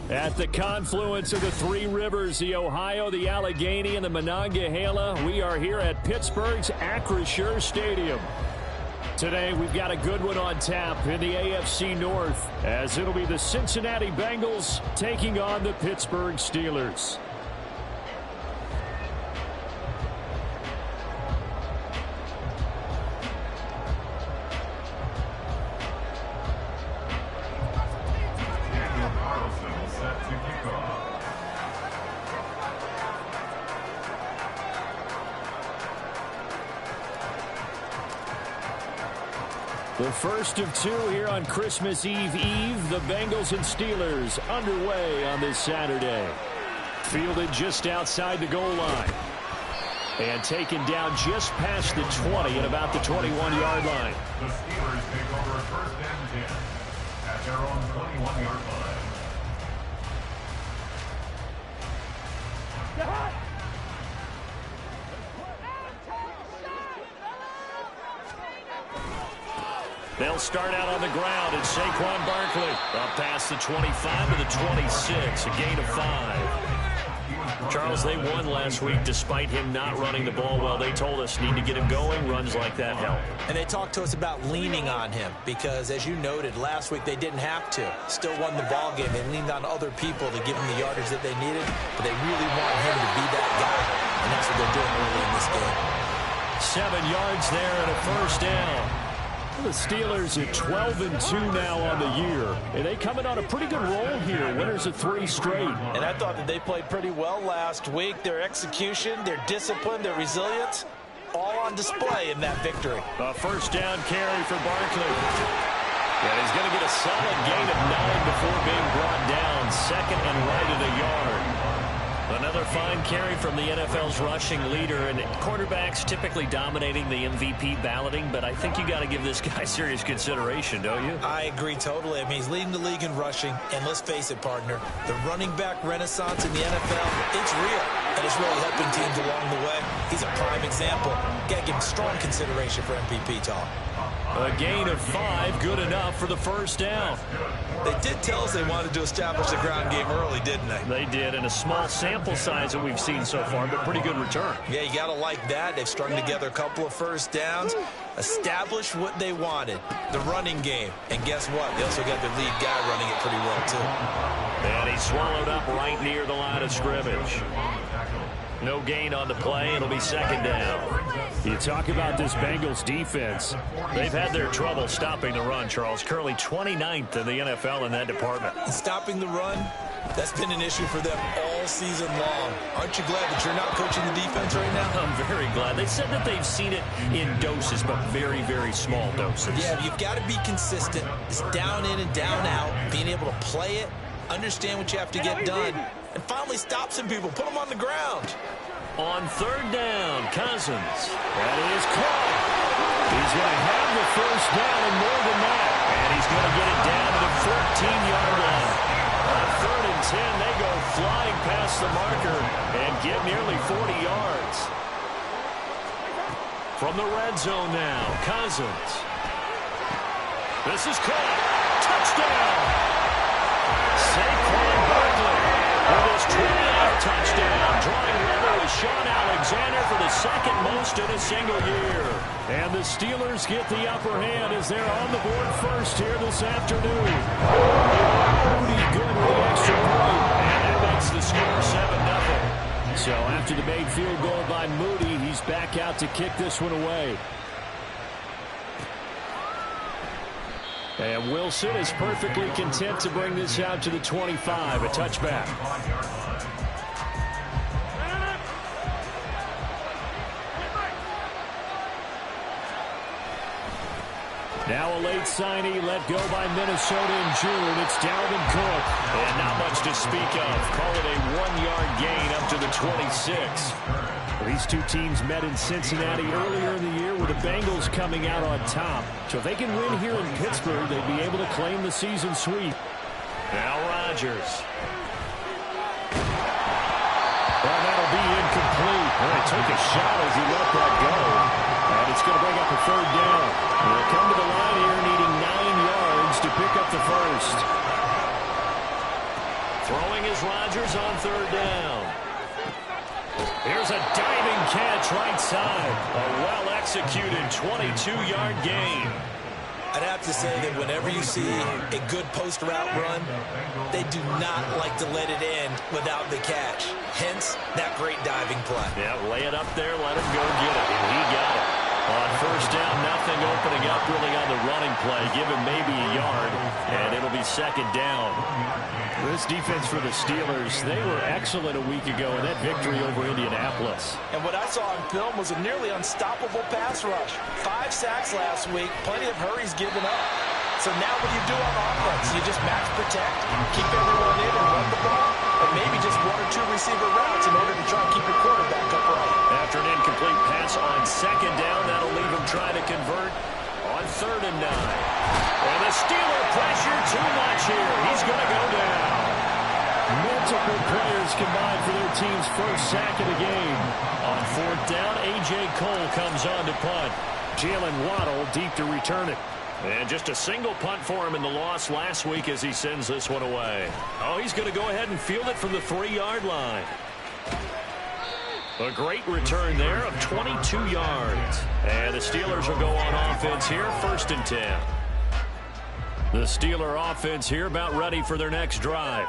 At the confluence of the three rivers, the Ohio, the Allegheny, and the Monongahela, we are here at Pittsburgh's Acrisure Stadium. Today, we've got a good one on tap in the AFC North, as it'll be the Cincinnati Bengals taking on the Pittsburgh Steelers. The first of two here on Christmas Eve. The Bengals and Steelers underway on this Saturday. Fielded just outside the goal line. And taken down just past the 20 at about the 21-yard line. The Steelers take over first and 10 at their own 21-yard line. They'll start out on the ground, and Saquon Barkley up past the 25 to the 26, a gain of 5. Charles, they won last week despite him not running the ball well. They told us need to get him going. Runs like that help. And they talked to us about leaning on him because, as you noted, last week they didn't have to. Still won the ball game. They leaned on other people to give them the yardage that they needed, but they really want him to be that guy, and that's what they're doing early in this game. 7 yards there and a first down. The Steelers at 12-2 now on the year. And they coming on a pretty good roll here. Winners of 3 straight. And I thought that they played pretty well last week. Their execution, their discipline, their resilience, all on display in that victory. A first down carry for Barkley. And he's going to get a solid gain of 9 before being brought down. Second and right at a yard. Another fine carry from the NFL's rushing leader, and quarterbacks typically dominating the MVP balloting, but I think you got to give this guy serious consideration, don't you? I agree totally. I mean, he's leading the league in rushing, and let's face it, partner, the running back renaissance in the NFL, it's real, and it's really helping teams along the way. He's a prime example. Got to give him strong consideration for MVP talk. A gain of 5, good enough for the first down. They did tell us they wanted to establish the ground game early, didn't they? They did, in a small sample size that we've seen so far, but pretty good return. Yeah, you got to like that. They've strung together a couple of first downs, established what they wanted, the running game. And guess what? They also got their lead guy running it pretty well, too. And he's swallowed up right near the line of scrimmage. No gain on the play. It'll be second down. You talk about this Bengals defense. They've had their trouble stopping the run, Charles. Currently 29th in the NFL in that department. And stopping the run, that's been an issue for them all season long. Aren't you glad that you're not coaching the defense right now? I'm very glad. They said that they've seen it in doses, but very, very small doses. Yeah, you've got to be consistent. It's down in and down out, being able to play it, understand what you have to get done, and finally stop some people, put them on the ground. On third down, Cousins. That is caught. He's going to have the first down and more than that. And he's going to get it down to the 14-yard line. On third and 10, they go flying past the marker and get nearly 40 yards. From the red zone now, Cousins. This is caught. Touchdown. Saquon Barkley with his 20th touchdown, drawing level with Sean Alexander for the second most in a single year. And the Steelers get the upper hand as they're on the board first here this afternoon. Moody good with the extra point, and that makes the score 7-0. So after the made field goal by Moody, he's back out to kick this one away. And Wilson is perfectly content to bring this out to the 25, a touchback. Now a late signee let go by Minnesota in June. It's Dalvin Cook. And not much to speak of. Call it a 1-yard gain up to the 26. These two teams met in Cincinnati earlier in the year with the Bengals coming out on top. So if they can win here in Pittsburgh, they'd be able to claim the season sweep. Now Rodgers. Well, that'll be incomplete. Well, he took a shot as he let that go. And it's going to bring up a third down. They'll come to the line here needing 9 yards to pick up the first. Throwing is Rodgers on third down. Here's a diving catch right side. A well-executed 22-yard gain. I'd have to say that whenever you see a good post route run, they do not like to let it end without the catch. Hence, that great diving play. Yeah, lay it up there, let him go get it, and he got it. On first down, nothing opening up really on the running play. Give him maybe a yard, and it'll be second down. This defense for the Steelers, they were excellent a week ago in that victory over Indianapolis. And what I saw on film was a nearly unstoppable pass rush. 5 sacks last week, plenty of hurries given up. So now what do you do on offense? You just max protect, keep everyone in and run the ball, and maybe just 1 or 2 receiver routes in order to try and keep your quarterback upright. After an incomplete pass on second down, that'll leave him trying to convert on 3rd and 9. And the Steeler pressure too much here. He's going to go down. Multiple players combined for their team's first sack of the game. On 4th down, A.J. Cole comes on to punt. Jalen Waddle deep to return it. And just a single punt for him in the loss last week as he sends this one away. Oh, he's going to go ahead and field it from the 3-yard line. A great return there of 22 yards. And the Steelers will go on offense here, 1st and 10. The Steeler offense here about ready for their next drive.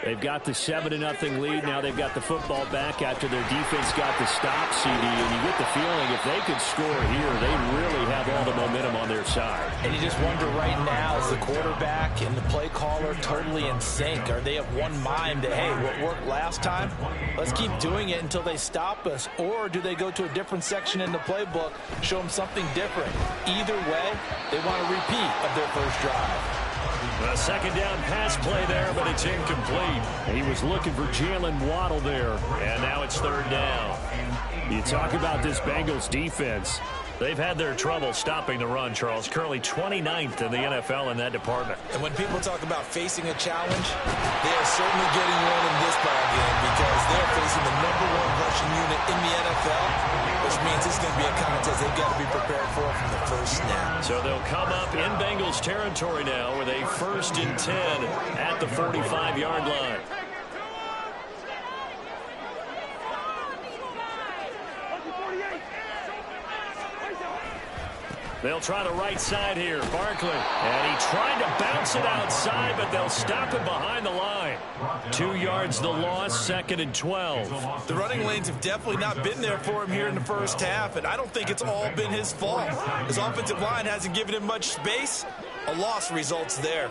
They've got the 7-0 lead. Now they've got the football back after their defense got the stop, CD. And you get the feeling if they could score here, they really have all the momentum on their side. And you just wonder right now, is the quarterback and the play caller totally in sync? Are they of one mind that, hey, what worked last time, let's keep doing it until they stop us? Or do they go to a different section in the playbook, show them something different? Either way, they want a repeat of their first drive. A second down pass play there, but it's incomplete. He was looking for Jalen Waddle there, and now it's 3rd down. You talk about this Bengals defense. They've had their trouble stopping the run, Charles. Currently 29th in the NFL in that department. And when people talk about facing a challenge, they are certainly getting one in this ballgame because they're facing the #1 rushing unit in the NFL, which means it's going to be a contest they've got to be prepared for from the first snap. So they'll come up in Bengals territory now with a 1st and 10 at the 45-yard line. They'll try the right side here. Barkley. And he tried to bounce it outside, but they'll stop him behind the line. 2 yards the loss, 2nd and 12. The running lanes have definitely not been there for him here in the first half, and I don't think it's all been his fault. His offensive line hasn't given him much space. A loss results there.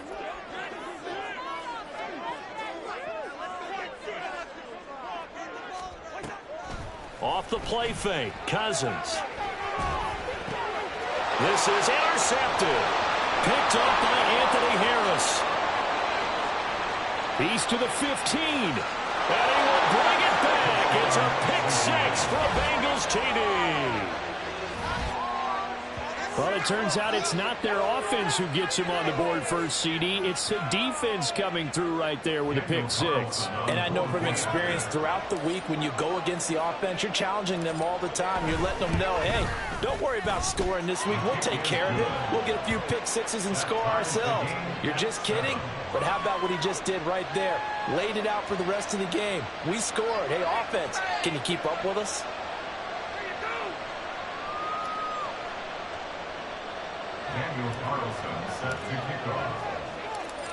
Off the play fake, Cousins. This is intercepted. Picked up by Anthony Harris. He's to the 15. And he will bring it back. It's a pick 6 for Bengals TD. Well, it turns out it's not their offense who gets him on the board first, CD. It's the defense coming through right there with a pick 6. And I know from experience throughout the week when you go against the offense, you're challenging them all the time. You're letting them know, hey, don't worry about scoring this week. We'll take care of it. We'll get a few pick 6s and score ourselves. You're just kidding? But how about what he just did right there? Laid it out for the rest of the game. We scored. Hey, offense, can you keep up with us?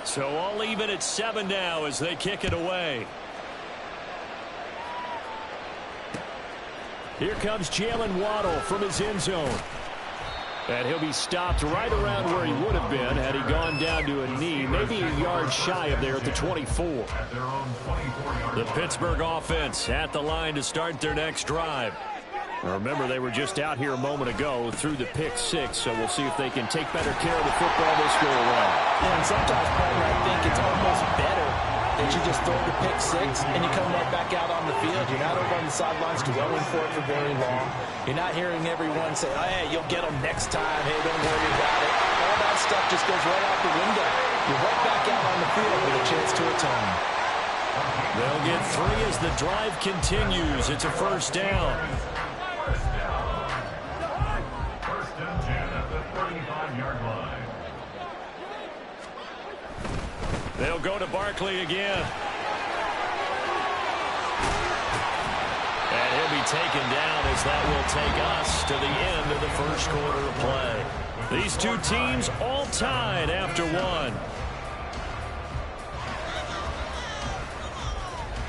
So all even at 7 now as they kick it away. Here comes Jalen Waddle from his end zone. And he'll be stopped right around where he would have been had he gone down to a knee, maybe a yard shy of there at the 24. The Pittsburgh offense at the line to start their next drive. Remember, they were just out here a moment ago through the pick six, so we'll see if they can take better care of the football this go around. And sometimes, Palmer, I think it's almost better that you just throw the pick six and you come right back out on the field. You're not over on the sidelines dwelling for it for very long. You're not hearing everyone say, oh, hey, you'll get them next time. Hey, don't worry about it. All that stuff just goes right out the window. You're right back out on the field with a chance to atone. They'll get 3 as the drive continues. It's a first down. First and 10 at the 35-yard line. They'll go to Barkley again. And he'll be taken down as that will take us to the end of the first quarter of play. These two teams all tied after one.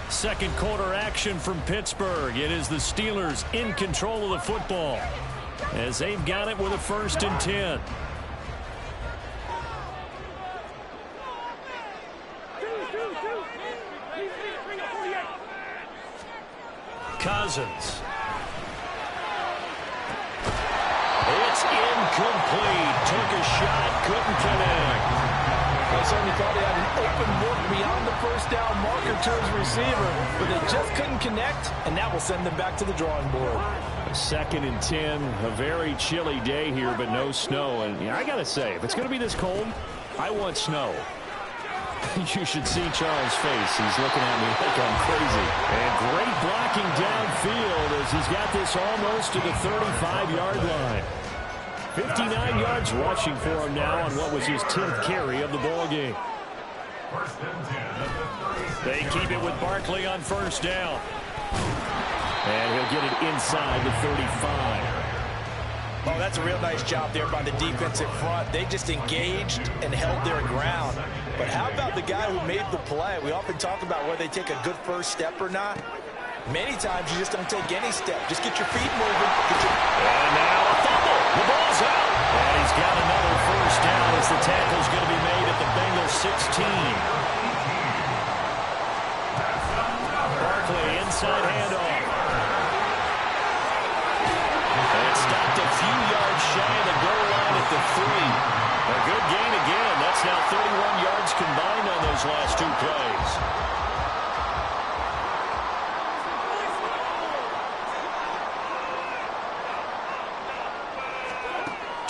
Second quarter action from Pittsburgh. It is the Steelers in control of the football as they've got it with a first and 10. Cousins. It's incomplete. Took a shot, couldn't connect. They certainly thought he had an open look beyond the first down marker to his receiver, but they just couldn't connect, and that will send them back to the drawing board. Second and 10, a very chilly day here, but no snow. And I got to say, if it's going to be this cold, I want snow. You should see Charles' face. He's looking at me like I'm crazy. And great blocking downfield as he's got this almost to the 35-yard line. 59 yards rushing for him now on what was his 10th carry of the ball game. First and 10 at the 36. They keep it with Barkley on first down. And he'll get it inside the 35. Oh, that's a real nice job there by the defensive front. They just engaged and held their ground. But how about the guy who made the play? We often talk about whether they take a good first step or not. Many times you just don't take any step. Just get your feet moving. And now a fumble. The ball's out. And he's got another first down as the tackle's going to be made at the Bengals 16. Barkley inside handoff. And it's stopped a few yards shy of the goal line at the 3. A good gain again. That's now 31 yards combined on those last two plays.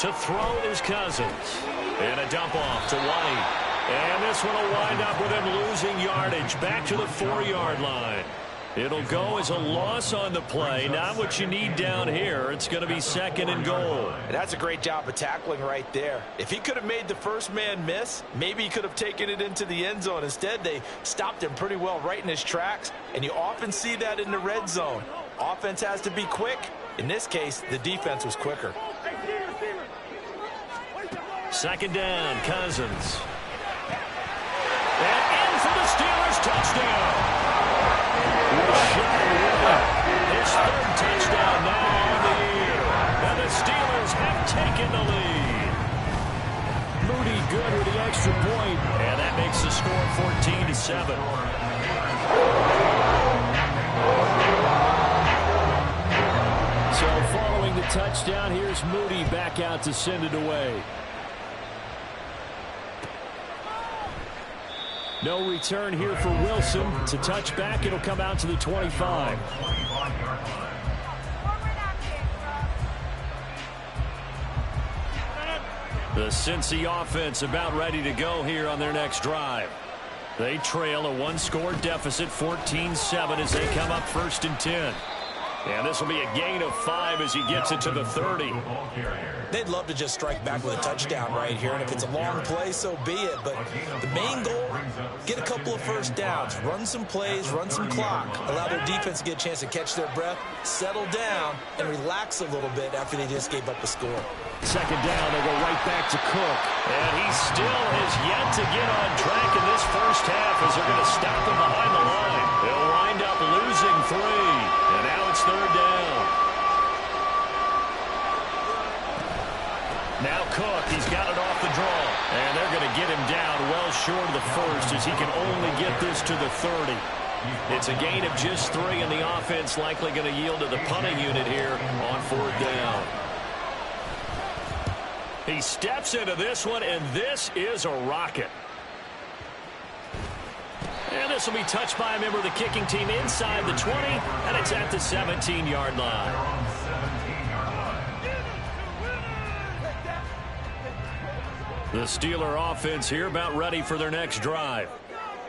To throw is Cousins. And a dump off to White. And this one will wind up with him losing yardage back to the 4-yard line. It'll go as a loss on the play. Not what you need down here. It's going to be second and goal. And that's a great job of tackling right there. If he could have made the first man miss, maybe he could have taken it into the end zone. Instead, they stopped him pretty well right in his tracks. And you often see that in the red zone. Offense has to be quick. In this case, the defense was quicker. Second down, Cousins. And in for the Steelers touchdown. His third touchdown now on the year. And the Steelers have taken the lead. Moody good with the extra point. And that makes the score 14-7. So following the touchdown, here's Moody back out to send it away. No return here for Wilson. To touch back, it'll come out to the 25. The Cincy offense about ready to go here on their next drive. They trail a one-score deficit, 14-7, as they come up first and 10. And this will be a gain of 5 as he gets it to the 30. They'd love to just strike back with a touchdown right here. And if it's a long play, so be it. But the main goal, get a couple of first downs, run some plays, run some clock, allow their defense to get a chance to catch their breath, settle down, and relax a little bit after they just gave up a score. Second down, they go right back to Cook. And he still has yet to get on track in this first half as they're going to stop him behind the line. They'll wind up losing 3. And now it's third down. Now Cook, he's got it off the draw. And they're going to get him down well short of the first as he can only get this to the 30. It's a gain of just 3, and the offense likely going to yield to the punting unit here on 4th down. He steps into this one, and this is a rocket. And this will be touched by a member of the kicking team inside the 20, and it's at the 17-yard line. The Steeler offense here about ready for their next drive.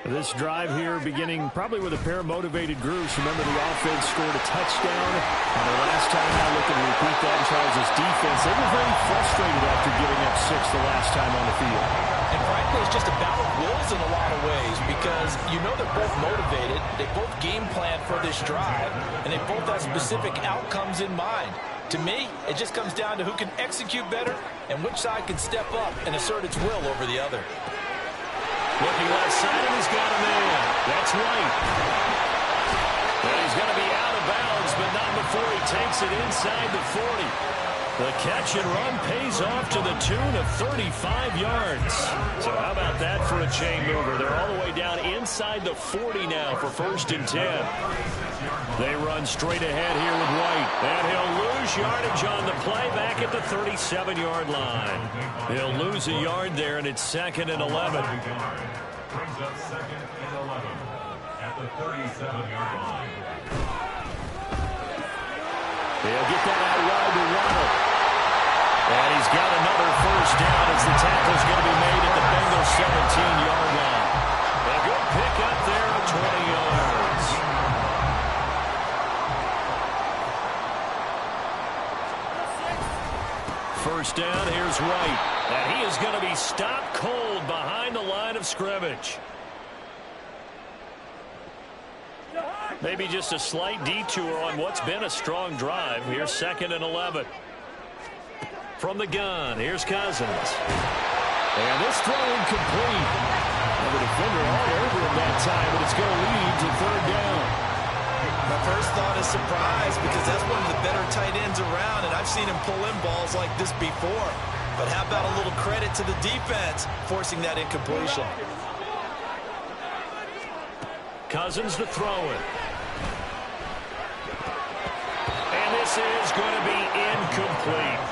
This drive here beginning probably with a pair of motivated groups. Remember, the offense scored a touchdown on the last time out. Looking to repeat that in Charles' defense. They were very frustrated after giving up 6 the last time on the field. And frankly, it's just a battle of wills in a lot of ways because you know they're both motivated. They both game plan for this drive, and they both have specific outcomes in mind. To me, it just comes down to who can execute better and which side can step up and assert its will over the other. Looking left side, and he's got a man. That's White. And he's going to be out of bounds, but not before he takes it inside the 40. The catch and run pays off to the tune of 35 yards. So how about that for a chain mover? They're all the way down inside the 40 now for 1st and 10. They run straight ahead here with White. And he'll lose yardage on the play back at the 37-yard line. He'll lose a yard there, and it's 2nd and 11. Brings up 2nd and 11 at the 37-yard line. He'll get that out wide to Waddle. And he's got another 1st down as the tackle's going to be made at the Bengals 17-yard line. A good pick up there at 20 yards. First down, here's White. And he is going to be stopped cold behind the line of scrimmage. Maybe just a slight detour on what's been a strong drive. Here's 2nd and 11. From the gun, here's Cousins. And this throw incomplete. And the defender all over him that time, but it's going to lead to 3rd down. My first thought is surprise because that's one of the better tight ends around, and I've seen him pull in balls like this before. But how about a little credit to the defense forcing that incompletion? Cousins to throw it. And this is going to be incomplete.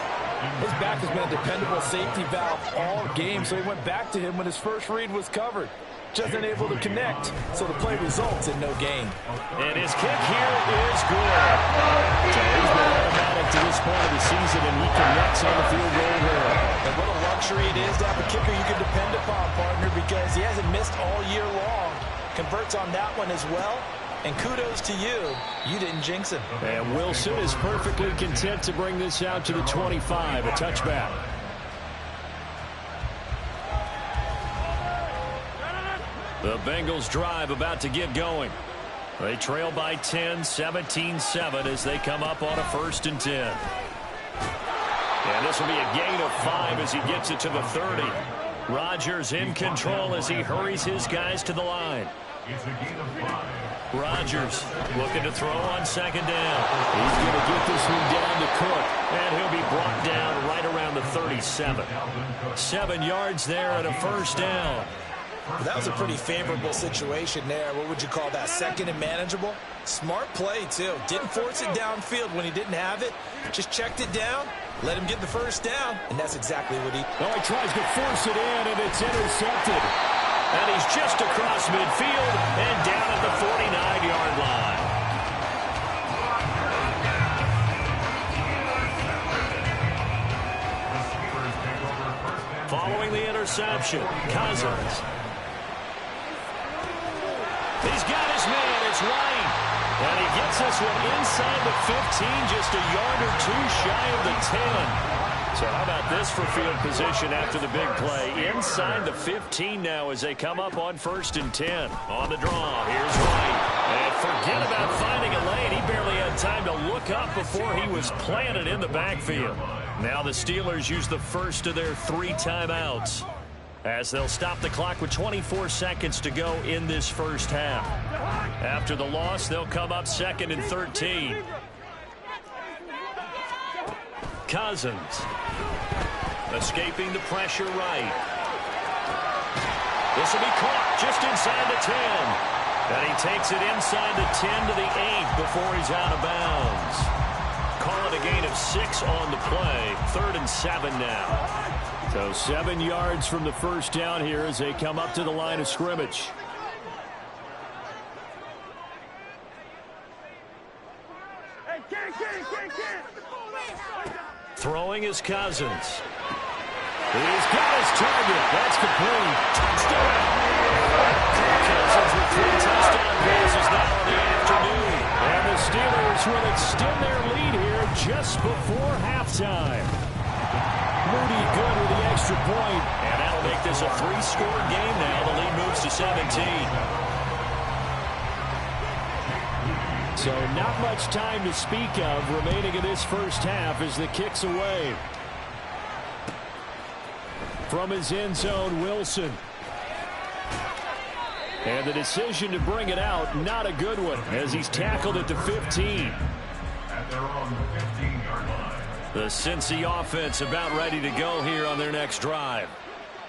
His back has been a dependable safety valve all game, so he went back to him when his first read was covered. Just unable to connect, so the play results in no gain. And his kick here is good. So he's been automatic to this point of the season, and he connects on the field goal there. And what a luxury it is to have a kicker you can depend upon, partner, because he hasn't missed all year long. Converts on that one as well. And kudos to you. You didn't jinx him. And Wilson is perfectly content to bring this out to the 25, a touchback. The Bengals drive about to get going. They trail by 10, 17-7 as they come up on a 1st and 10. And this will be a gain of 5 as he gets it to the 30. Rodgers in control as he hurries his guys to the line. It's a gain of 5. Rodgers looking to throw on 2nd down. He's going to get this one down to Cook, and he'll be brought down right around the 37. 7 yards there and a 1st down. That was a pretty favorable situation there. What would you call that? 2nd and manageable? Smart play, too. Didn't force it downfield when he didn't have it. Just checked it down, let him get the 1st down, and that's exactly what he... Oh, he tries to force it in, and it's intercepted. And he's just across midfield and down at the 49-yard line. Following the interception, Cousins. He's got his man. It's White. And he gets this one inside the 15, just a yard or 2 shy of the 10. So how about this for field position after the big play? Inside the 15 now as they come up on 1st and 10. On the draw, here's White. And forget about finding a lane. He barely had time to look up before he was planted in the backfield. Now the Steelers use the first of their 3 timeouts as they'll stop the clock with 24 seconds to go in this first half. After the loss, they'll come up 2nd and 13. Cousins escaping the pressure right. This will be caught just inside the 10. And he takes it inside the 10 to the 8 before he's out of bounds. Call it a gain of 6 on the play. 3rd and 7 now. So 7 yards from the first down here as they come up to the line of scrimmage. Throwing is Cousins. He's got his target. That's complete. Touchdown. Cousins with 3 touchdown passes now in the afternoon. And the Steelers will extend their lead here just before halftime. Moody good with the extra point. And that'll make this a 3-score game now. The lead moves to 17. So not much time to speak of remaining in this first half as the kick's away. From his end zone, Wilson. And the decision to bring it out, not a good one, as he's tackled at the 15. At their own 15-yard line. The Cincy offense about ready to go here on their next drive.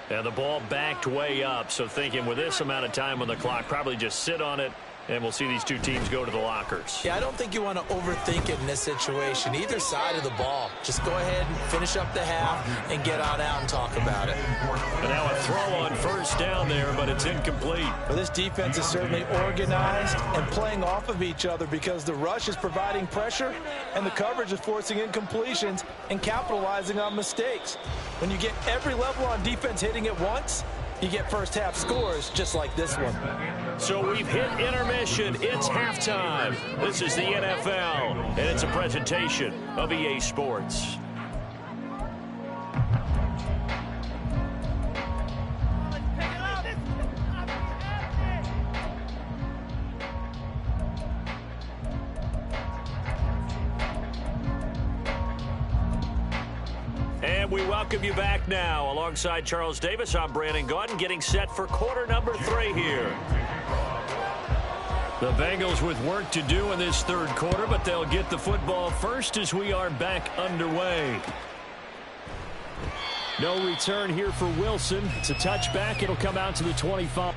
And the ball backed way up, so thinking with this amount of time on the clock, probably just sit on it, and we'll see these two teams go to the lockers. Yeah, I don't think you want to overthink it in this situation. Either side of the ball. Just go ahead and finish up the half and get on out and talk about it. And now a throw on first down there, but it's incomplete. Well, this defense is certainly organized and playing off of each other because the rush is providing pressure and the coverage is forcing incompletions and capitalizing on mistakes. When you get every level on defense hitting at once, you get first half scores just like this one. So we've hit intermission. It's halftime. This is the NFL, and it's a presentation of EA Sports. And we welcome you back now. Alongside Charles Davis, I'm Brandon Gaudin, getting set for quarter number 3 here. The Bengals with work to do in this third quarter, but they'll get the football first as we are back underway. No return here for Wilson. It's a touchback. It'll come out to the 25.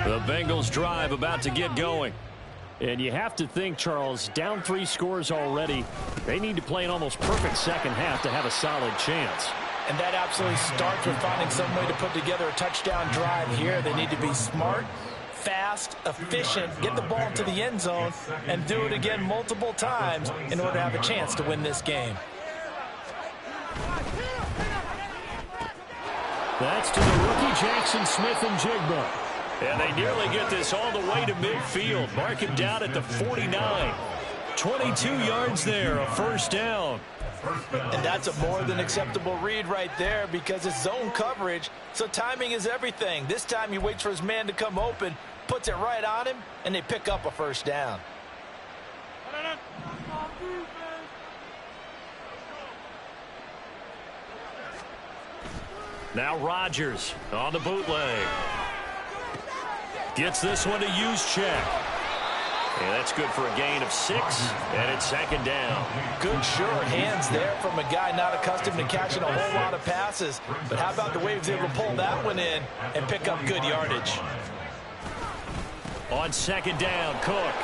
The Bengals drive about to get going. And you have to think, Charles, down 3 scores already. They need to play an almost perfect second half to have a solid chance. And that absolutely starts with finding some way to put together a touchdown drive here. They need to be smart, fast, efficient, get the ball into the end zone, and do it again multiple times in order to have a chance to win this game. That's to the rookie Jackson Smith-Njigba. And they nearly get this all the way to midfield. Mark him down at the 49. 22 yards there, a first down. And that's a more than acceptable read right there because it's zone coverage, so timing is everything. This time he waits for his man to come open, puts it right on him, and they pick up a first down. Now Rodgers on the bootleg. Gets this one to Juszczyk. And that's good for a gain of 6, and it's second down. Good sure hands there from a guy not accustomed to catching a whole lot of passes. But how about the way he was able to pull that one in and pick up good yardage? On second down, Cook.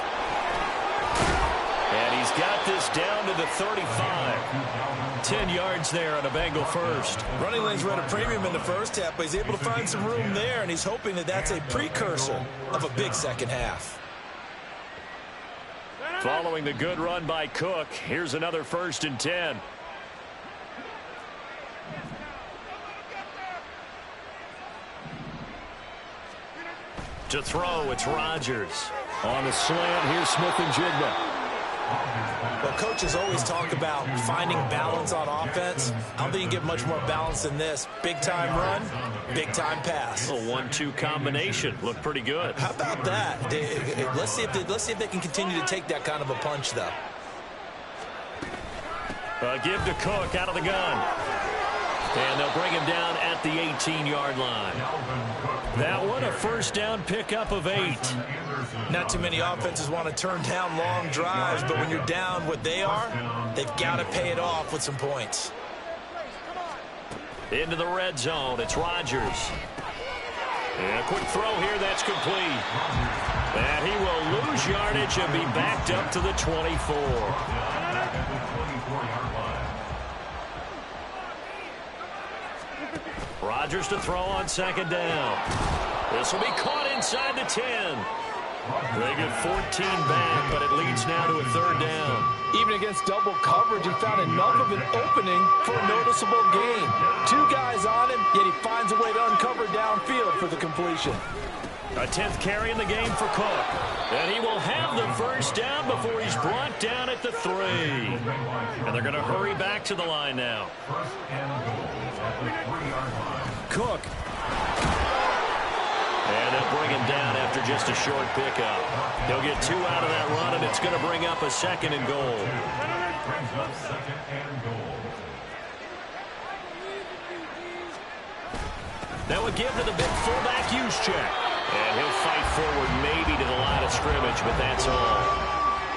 And he's got this down to the 35. 10 yards there on a Bengal first. Running lanes were at a premium in the first half, but he's able to find some room there, and he's hoping that that's a precursor of a big second half. Following the good run by Cook, here's another 1st and 10. To throw, it's Rodgers. On the slant, here's Smith and Jigba. Well, coaches always talk about finding balance on offense. I don't think you get much more balance than this. Big-time run, big-time pass. A 1-2 combination. Looked pretty good. How about that? Let's see if they can continue to take that kind of a punch, though. Give to Cook out of the gun. And they'll bring him down at the 18-yard line. That one, a 1st down pickup of 8. Not too many offenses want to turn down long drives, but when you're down what they are, they've got to pay it off with some points. Into the red zone, it's Rodgers. And a quick throw here, that's complete. And he will lose yardage and be backed up to the 24. Rodgers to throw on second down. This will be caught inside the 10. They get 14 back, but it leads now to a 3rd down. Even against double coverage, he found enough of an opening for a noticeable gain. 2 guys on him, yet he finds a way to uncover downfield for the completion. A 10th carry in the game for Cook. And he will have the 1st down before he's brought down at the 3. And they're going to hurry back to the line now. Cook. And they'll bring him down after just a short pickup. He'll get 2 out of that run, and it's going to bring up a 2nd and goal. That would give to the big fullback Juszczyk. And he'll fight forward maybe to the line of scrimmage, but that's all.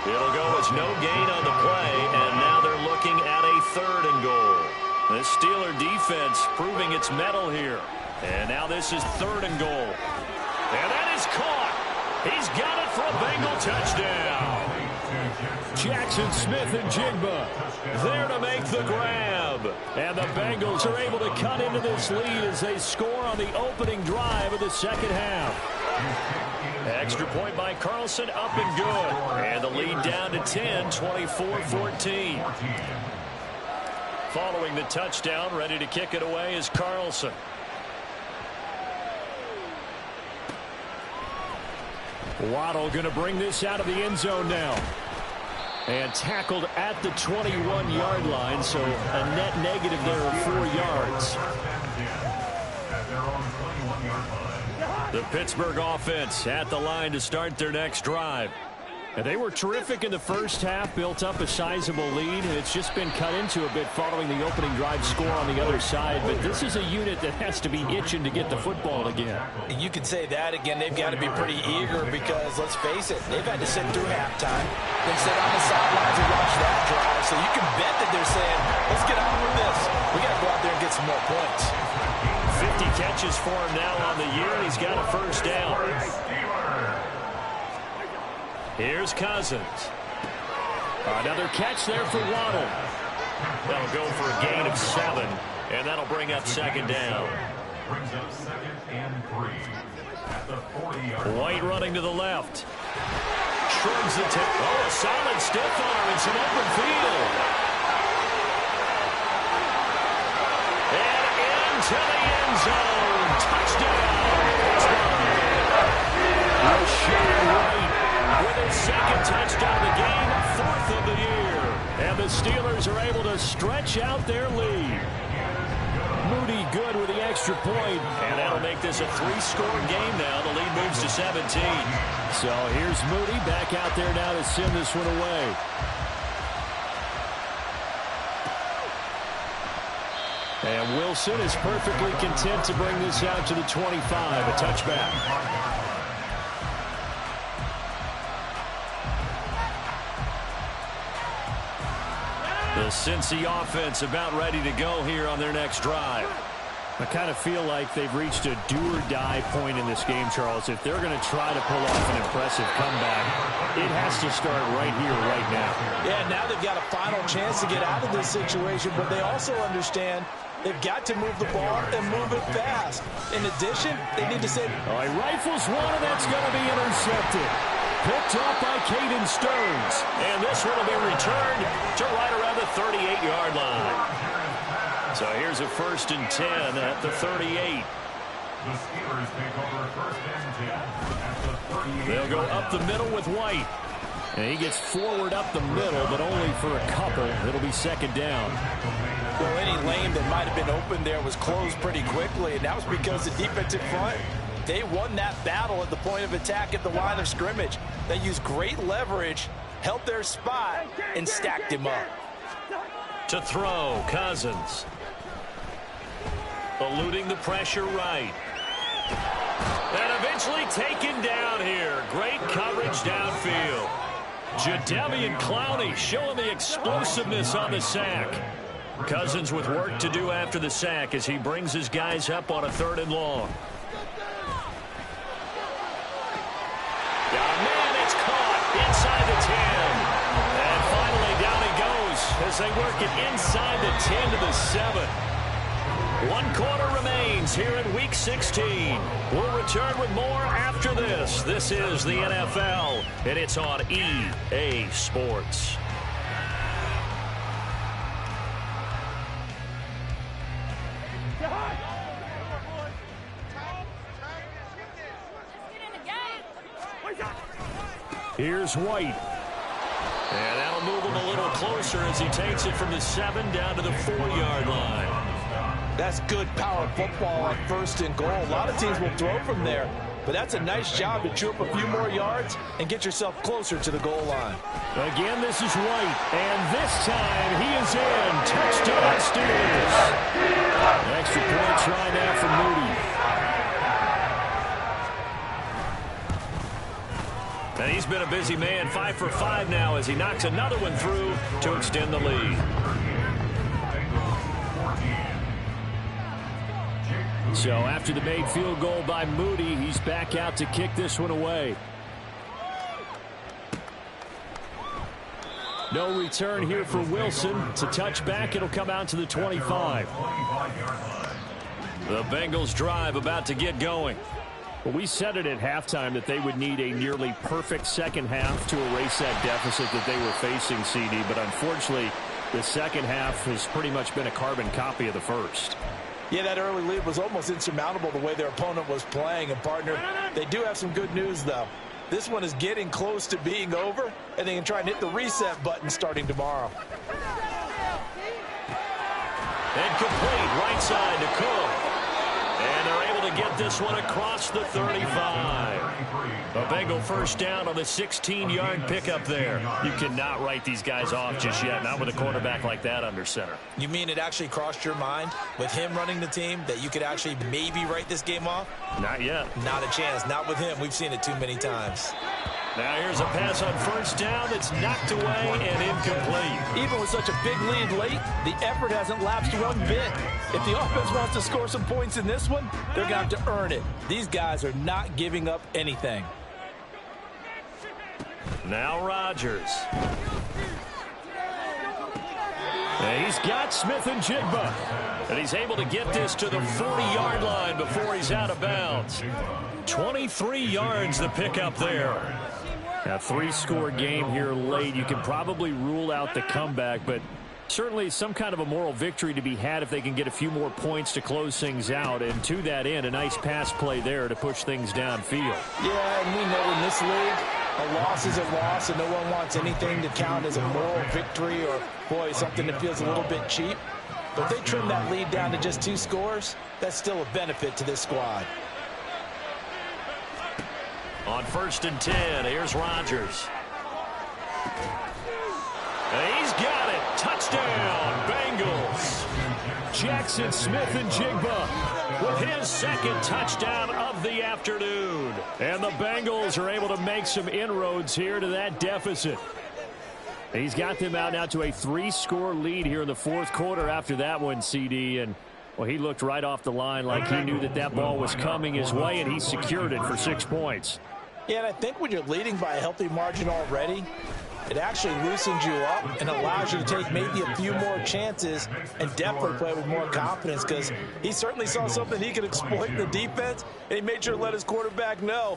It'll go as no gain on the play, and now they're looking at a 3rd and goal. The Steeler defense proving its mettle here. And now this is 3rd and goal. And that is caught. He's got it for a Bengal touchdown. Jackson, Smith, and Jigba there to make the grab. And the Bengals are able to cut into this lead as they score on the opening drive of the second half. Extra point by Carlson, up and good. And the lead down to 10, 24-14. Following the touchdown, ready to kick it away is Carlson. Waddle going to bring this out of the end zone now. And tackled at the 21-yard line, so a net negative there of 4 yards. The Pittsburgh offense at the line to start their next drive. And they were terrific in the first half, built up a sizable lead, and it's just been cut into a bit following the opening drive score on the other side. But this is a unit that has to be itching to get the football again. You could say that again. They've got to be pretty eager because, let's face it, they've had to sit through halftime, then sit on the sidelines and watch that drive. So you can bet that they're saying, let's get on with this. We got to go out there and get some more points. 50 catches for him now on the year, and he's got a 1st down. Here's Cousins. Another catch there for Waddle. That'll go for a gain of 7, and that'll bring up 2nd down. Brings up 2nd and 3 at the 40-yard. White running to the left. Shrugs the tip. Oh, a solid stiff arm and some open field. And into the end zone. Touchdown. Rasheed White with his 2nd touchdown of the game, 4th of the year. And the Steelers are able to stretch out their lead. Moody good with the extra point, and that'll make this a 3-score game now. The lead moves to 17. So here's Moody back out there now to send this one away. And Wilson is perfectly content to bring this out to the 25, a touchback. The Cincy offense about ready to go here on their next drive. I kind of feel like they've reached a do-or-die point in this game, Charles. If they're going to try to pull off an impressive comeback, it has to start right here, right now. Yeah, now they've got a final chance to get out of this situation, but they also understand they've got to move the ball and move it fast. In addition, they need to say, oh, he rifles one, and that's going to be intercepted. Picked off by Caden Stearns. And this one will be returned to right around the 38-yard line. So here's a 1st and 10 at the 38. The Steelers take over 1st and 10 at the 38. They'll go up the middle with White. And he gets forward up the middle, but only for a couple. It'll be 2nd down. well, any lane that might have been open there was closed pretty quickly, and that was because the defensive front, they won that battle at the point of attack at the line of scrimmage. They used great leverage, held their spot, and stacked him up. To throw, Cousins. Eluding the pressure right. And eventually taken down here. Great coverage downfield. Jadeveon Clowney showing the explosiveness on the sack. Cousins with work to do after the sack as he brings his guys up on a 3rd and long. Man, it's caught inside the 10. And finally down he goes as they work it inside the 10 to the 7. 1 quarter remains here in Week 16. We'll return with more after this. This is the NFL, and it's on EA Sports. Here's White. And that'll move him a little closer as he takes it from the 7 down to the 4-yard line. That's good power football on 1st and goal. A lot of teams will throw from there, but that's a nice job to chew up a few more yards and get yourself closer to the goal line. Again, this is White, and this time he is in. Touchdown, Steelers. Extra point try now for Moody. And he's been a busy man, 5 for 5 now as he knocks another one through to extend the lead. So after the made field goal by Moody, he's back out to kick this one away. No return here for Wilson. It's a touchback. It'll come out to the 25. The Bengals drive about to get going. Well, we said it at halftime that they would need a nearly perfect second half to erase that deficit that they were facing, CD. But unfortunately, the second half has pretty much been a carbon copy of the first. Yeah, that early lead was almost insurmountable the way their opponent was playing. And, partner, they do have some good news, though. This one is getting close to being over, and they can try and hit the reset button starting tomorrow. And complete right side to Cook. And they're able to get this one across the 35. A Bengal 1st down on the 16-yard pickup there. You cannot write these guys off just yet, not with a quarterback like that under center. You mean it actually crossed your mind with him running the team that you could actually maybe write this game off? Not yet. Not a chance. Not with him. We've seen it too many times. Now here's a pass on 1st down that's knocked away and incomplete. Even with such a big lead late, the effort hasn't lapsed one bit. If the offense wants to score some points in this one, they're going to have to earn it. These guys are not giving up anything. Now Rodgers. And he's got Smith and Jigba. And he's able to get this to the 40-yard line before he's out of bounds. 23 yards the pickup there. A 3-score game here late. You can probably rule out the comeback, but certainly some kind of a moral victory to be had if they can get a few more points to close things out. And to that end, a nice pass play there to push things downfield. Yeah, and we know in this league, a loss is a loss, and no one wants anything to count as a moral victory or, boy, something that feels a little bit cheap. But if they trim that lead down to just 2 scores, that's still a benefit to this squad. On 1st and 10, here's Rodgers. And he's got it. Touchdown, Bengals. Jackson Smith and Jigba with his 2nd touchdown of the afternoon. And the Bengals are able to make some inroads here to that deficit. He's got them out now to a 3-score lead here in the fourth quarter after that one, CD. And, well, he looked right off the line like he knew that that ball was coming his way, and he secured it for 6 points. Yeah, and I think when you're leading by a healthy margin already, it actually loosens you up and allows you to take maybe a few more chances and definitely play with more confidence, because he certainly saw something he could exploit in the defense, and he made sure to let his quarterback know,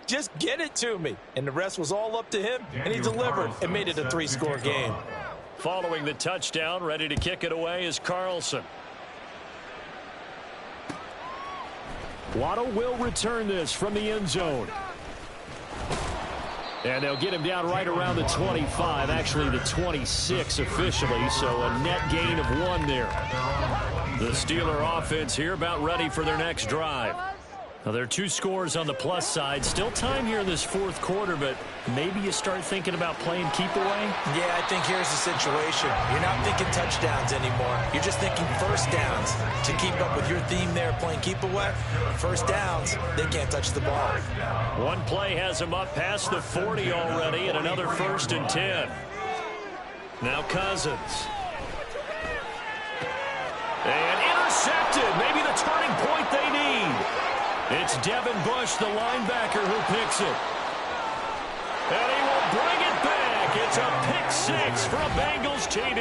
just get it to me. And the rest was all up to him, and he delivered and made it a 3-score game. Following the touchdown, ready to kick it away is Carlson. Waddle will return this from the end zone. And they'll get him down right around the 25, actually the 26 officially, so a net gain of 1 there. The Steeler offense here about ready for their next drive. Now, there are 2 scores on the plus side. Still time here in this fourth quarter, but maybe you start thinking about playing keep away? Yeah, I think here's the situation. You're not thinking touchdowns anymore. You're just thinking first downs. To keep up with your theme there, playing keep away, first downs, they can't touch the ball. One play has him up past the 40 already, and another 1st and 10. Now Cousins. And intercepted. Maybe the turning point they need. It's Devin Bush, the linebacker, who picks it. And he will bring it back. It's a pick-6 for a Bengals TD.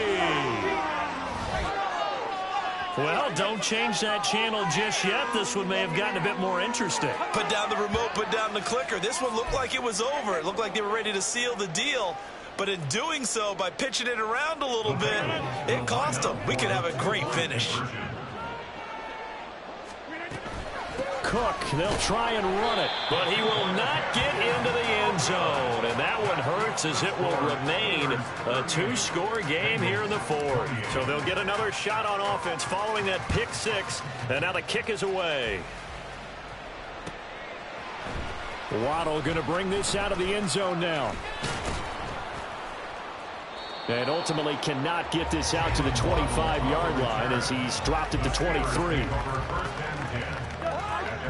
Well, don't change that channel just yet. This one may have gotten a bit more interesting. Put down the remote, put down the clicker. This one looked like it was over. It looked like they were ready to seal the deal. But in doing so, by pitching it around a little bit, it cost them. We could have a great finish. Cook, they'll try and run it, but he will not get into the end zone. And that one hurts, as it will remain a 2-score game here in the fourth. So they'll get another shot on offense following that pick-6, and now the kick is away. Waddle going to bring this out of the end zone now. And ultimately cannot get this out to the 25-yard line as he's dropped it to 23.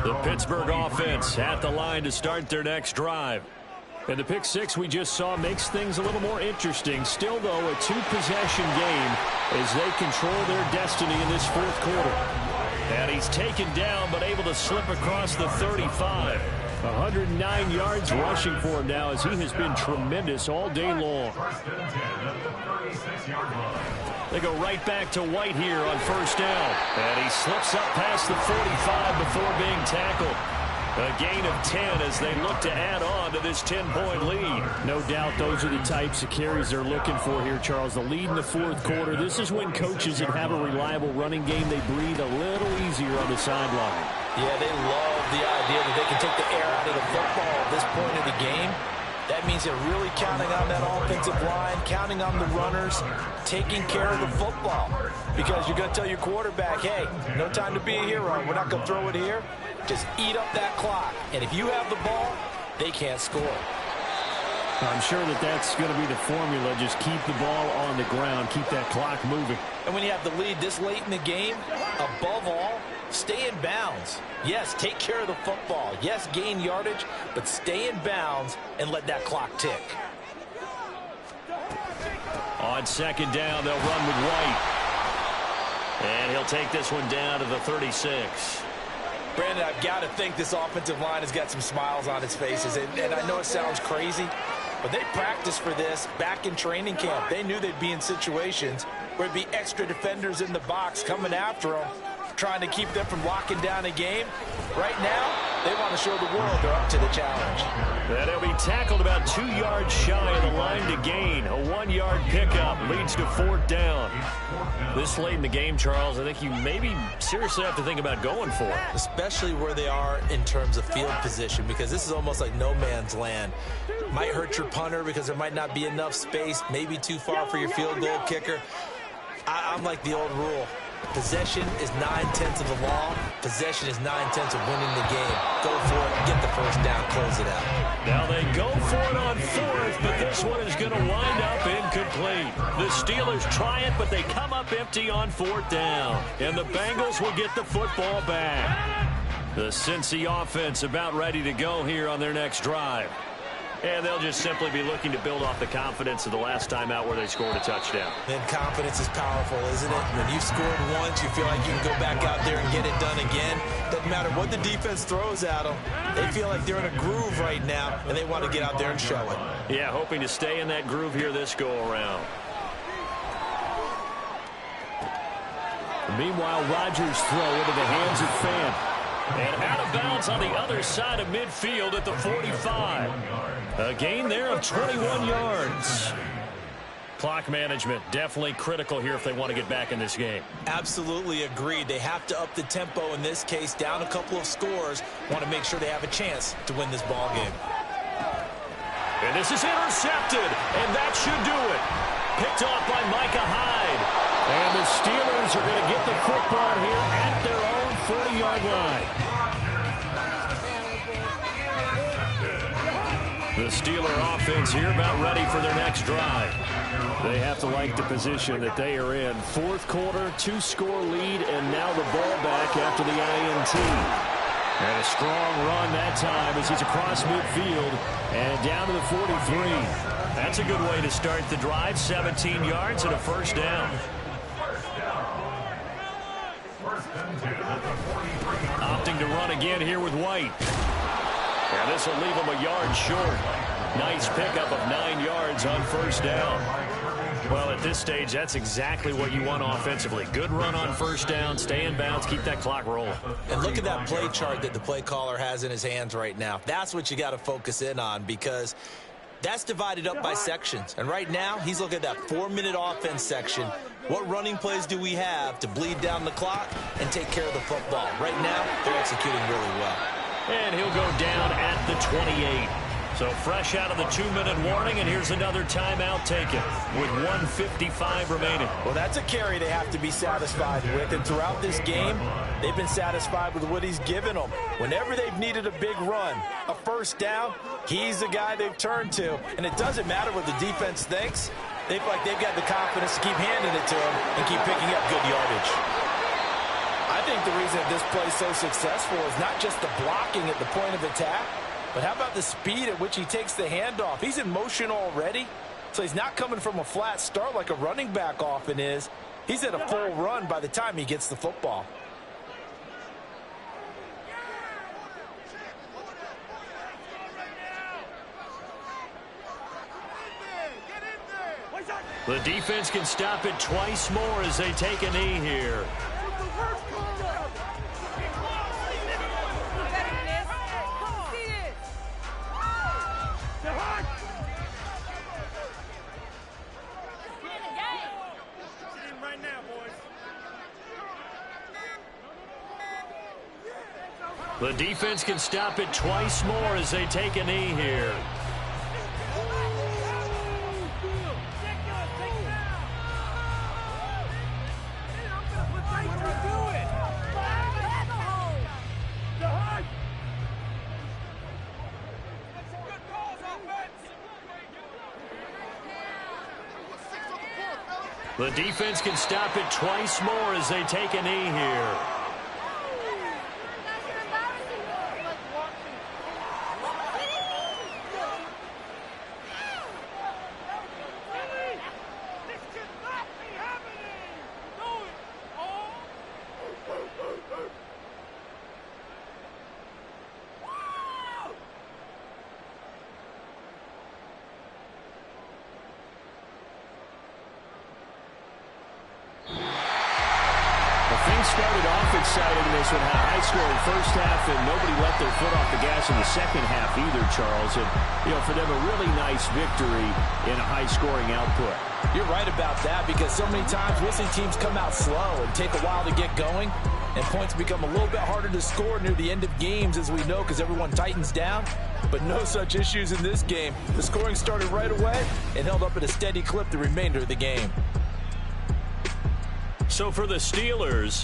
The Pittsburgh offense at the line to start their next drive. And the pick-6 we just saw makes things a little more interesting. Still, though, a 2-possession game as they control their destiny in this fourth quarter. And he's taken down but able to slip across the 35. 109 yards rushing for him now, as he has been tremendous all day long. They go right back to White here on first down. And he slips up past the 45 before being tackled. A gain of 10 as they look to add on to this 10-point lead. No doubt those are the types of carries they're looking for here, Charles. The lead in the fourth quarter. This is when coaches that have a reliable running game, they breathe a little easier on the sideline. Yeah, they love the idea that they can take the air out of the football at this point of the game. That means they're really counting on that offensive line, counting on the runners, taking care of the football. Because you're going to tell your quarterback, hey, no time to be a hero. We're not going to throw it here. Just eat up that clock. And if you have the ball, they can't score. I'm sure that that's going to be the formula. Just keep the ball on the ground. Keep that clock moving. And when you have the lead this late in the game, above all, stay in bounds. Yes, take care of the football. Yes, gain yardage, but stay in bounds and let that clock tick. On second down, they'll run with White. And he'll take this one down to the 36. Brandon, I've got to think this offensive line has got some smiles on its faces. And I know it sounds crazy, but they practiced for this back in training camp. They knew they'd be in situations where there'd be extra defenders in the box coming after them, trying to keep them from locking down a game. Right now, they want to show the world they're up to the challenge. And he'll be tackled about 2 yards shy of the line to gain. A 1-yard pickup leads to fourth down. This late in the game, Charles, I think you maybe seriously have to think about going for it. Especially where they are in terms of field position, because this is almost like no man's land. Might hurt your punter because there might not be enough space, maybe too far for your field goal kicker. I'm like the old rule. Possession is 9/10 of the law. Possession is 9/10 of winning the game. Go for it, get the first down, close it out. Now they go for it on fourth, but this one is going to wind up incomplete. The Steelers try it, but they come up empty on fourth down. And the Bengals will get the football back. The Cincy offense about ready to go here on their next drive. And they'll just simply be looking to build off the confidence of the last time out where they scored a touchdown. Then confidence is powerful, isn't it? When you've scored once, you feel like you can go back out there and get it done again. Doesn't matter what the defense throws at them. They feel like they're in a groove right now, and they want to get out there and show it. Yeah, hoping to stay in that groove here this go-around. Meanwhile, Rodgers' throw into the hands of Fan. And out of bounds on the other side of midfield at the 45. A gain there of 21 yards. Clock management definitely critical here if they want to get back in this game. Absolutely agreed. They have to up the tempo in this case, down a couple of scores. Want to make sure they have a chance to win this ball game. And this is intercepted, and that should do it. Picked off by Micah Hyde. And the Steelers are going to get the football here at their own 40-yard line. The Steeler offense here about ready for their next drive. They have to like the position that they are in. Fourth quarter, 2-score lead, and now the ball back after the INT. And a strong run that time as he's across midfield and down to the 43. That's a good way to start the drive. 17 yards and a first down. Opting to run again here with White. And this will leave him a yard short. Nice pickup of 9 yards on first down. Well, at this stage, that's exactly what you want offensively. Good run on first down, stay in bounds, keep that clock rolling. And look at that play chart that the play caller has in his hands right now. That's what you got to focus in on, because that's divided up by sections. And right now, he's looking at that 4-minute offense section. What running plays do we have to bleed down the clock and take care of the football? Right now, they're executing really well. And he'll go down at the 28. So fresh out of the 2-minute warning, and here's another timeout taken with 1:55 remaining. Well, that's a carry they have to be satisfied with. And throughout this game, they've been satisfied with what he's given them. Whenever they've needed a big run, a first down, he's the guy they've turned to. And it doesn't matter what the defense thinks. They've got the confidence to keep handing it to him and keep picking up good yardage. I think the reason that this play is so successful is not just the blocking at the point of attack, but how about the speed at which he takes the handoff? He's in motion already, so he's not coming from a flat start like a running back often is. He's at a full run by the time he gets the football. The defense can stop it twice more as they take a knee here. The defense can stop it twice more as they take a knee here. The defense can stop it twice more as they take a knee here. Started off exciting this one, had a high-scoring first half, and nobody let their foot off the gas in the second half either, Charles. And, for them, a really nice victory in a high-scoring output. You're right about that, because so many times we'll see teams come out slow and take a while to get going, and points become a little bit harder to score near the end of games, as we know, because everyone tightens down. But no such issues in this game. The scoring started right away and held up at a steady clip the remainder of the game. So for the Steelers,